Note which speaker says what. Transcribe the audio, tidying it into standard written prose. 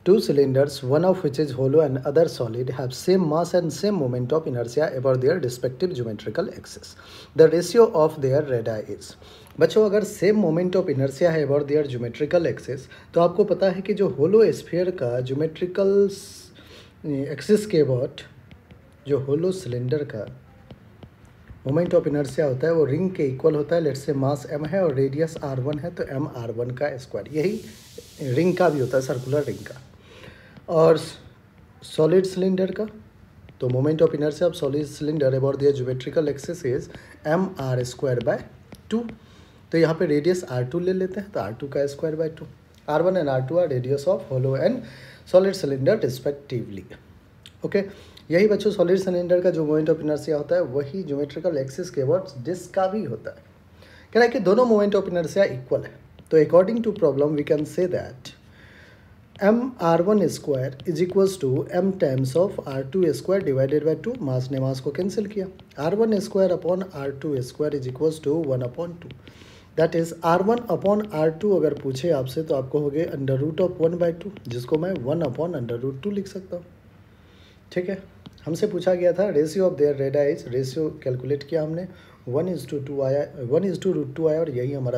Speaker 1: Two cylinders, one of which is hollow and other solid, have same mass and same moment of inertia about their respective geometrical axis. The ratio of their radii is. बच्चों अगर same moment of inertia है about their geometrical axis, तो आपको पता है कि जो होलो sphere का ज्योमेट्रिकल एक्सिस के अबाउट जो होलो सिलेंडर का मोमेंट ऑफ इनर्शिया होता है वो रिंग के इक्वल होता है. लेट्स से मास m है और रेडियस r1 है, तो m r1 का स्क्वायर. यही रिंग का भी होता है, सर्कुलर रिंग का. और सॉलिड सिलेंडर का तो moment of inertia of solid cylinder about their geometrical axis is m r square by 2. तो यहाँ पे रेडियस r2 ले लेते हैं, तो r2 का square by 2. r1 and r2 are radius of hollow and solid cylinder respectively. Okay, यही बच्चों सॉलिड सिलेंडर का जो मोमेंट ऑफ इनर्शिया होता है वही ज्योमेट्रिकल एक्सिस के अबाउट डिस्क का भी होता है. कह रहा है कि दोनों मोमेंट ऑफ इनर्शिया इक्वल है. तो according to problem we can say that m r1 square is equals to m times of r2 square divided by 2. Mass ने मास को कैंसिल किया. r1 square upon r2 square is equals to 1/2. That is r1 upon r2 अगर पूछे आपसे तो आपको हो गए अंडर रूट ऑफ 1/2, जिसको मैं 1/√2 लिख सकता हूँ. ठीक है, हमसे पूछा गया था ratio of their red eyes. Ratio calculate किया हमने, 1:2 आया, 1:√2 आया और यही हमारा